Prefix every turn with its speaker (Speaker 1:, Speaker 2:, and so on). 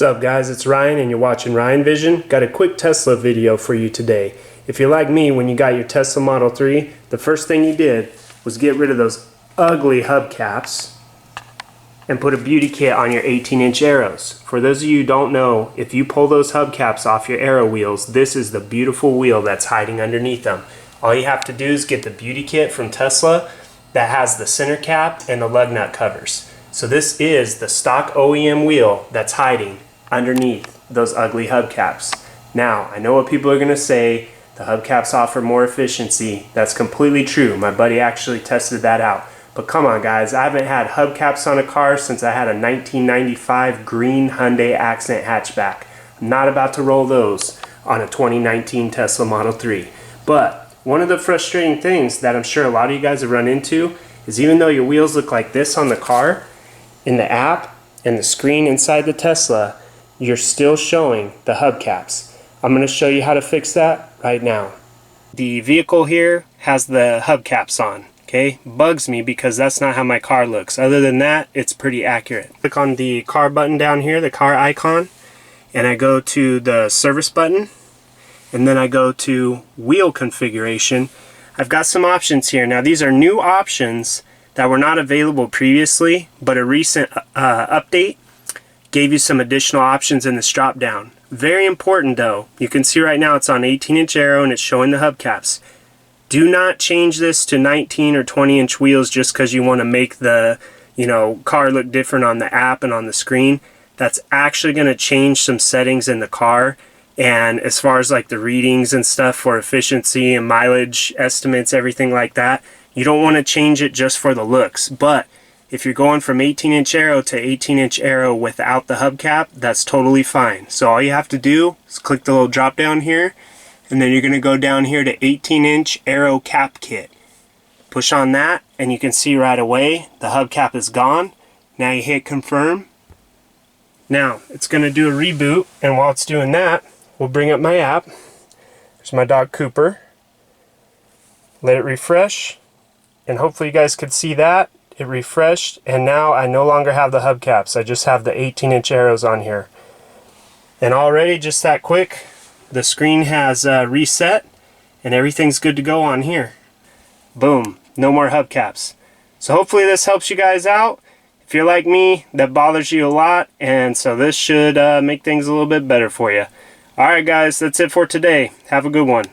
Speaker 1: What's up guys, it's Ryan and you're watching Ryan Vision. Got a quick Tesla video for you today. If you're like me, when you got your Tesla Model 3, the first thing you did was get rid of those ugly hubcaps and put a beauty kit on your 18-inch Aeros. For those of you who don't know, if you pull those hubcaps off your Aero wheels, this is the beautiful wheel that's hiding underneath them. All you have to do is get the beauty kit from Tesla that has the center cap and the lug nut covers. So this is the stock OEM wheel that's hiding underneath those ugly hubcaps. Now, I know what people are going to say, the hubcaps offer more efficiency. That's completely true. My buddy actually tested that out. But come on guys, I haven't had hubcaps on a car since I had a 1995 green Hyundai Accent hatchback. I'm not about to roll those on a 2019 Tesla Model 3. But one of the frustrating things that I'm sure a lot of you guys have run into is even though your wheels look like this on the car, in the app and the screen inside the Tesla, you're still showing the hubcaps. I'm going to show you how to fix that right now. The vehicle here has the hubcaps on, okay? Bugs me because that's not how my car looks. Other than that, it's pretty accurate. Click on the car button down here, the car icon, and I go to the service button, and then I go to wheel configuration. I've got some options here. Now these are new options that were not available previously, but a recent update gave you some additional options in this drop down. Very important though, you can see right now it's on 18-inch Aero and it's showing the hubcaps. Do not change this to 19 or 20-inch wheels just because you want to make the car look different on the app and on the screen. That's actually going to change some settings in the car, and as far as like the readings and stuff for efficiency and mileage estimates, everything like that, you don't want to change it just for the looks. But if you're going from 18-inch Aero to 18-inch Aero without the hubcap, that's totally fine. So all you have to do is click the little drop down here, and then you're going to go down here to 18-inch Aero cap kit. Push on that, and you can see right away the hubcap is gone. Now you hit confirm. Now it's going to do a reboot, and while it's doing that, we'll bring up my app. There's my dog Cooper. Let it refresh, and hopefully you guys could see that. It refreshed, and now I no longer have the hubcaps. I just have the 18-inch Aeros on here. And already, just that quick, the screen has reset, and everything's good to go on here. Boom, no more hubcaps. So hopefully this helps you guys out. If you're like me, that bothers you a lot, and so this should make things a little bit better for you. Alright guys, that's it for today. Have a good one.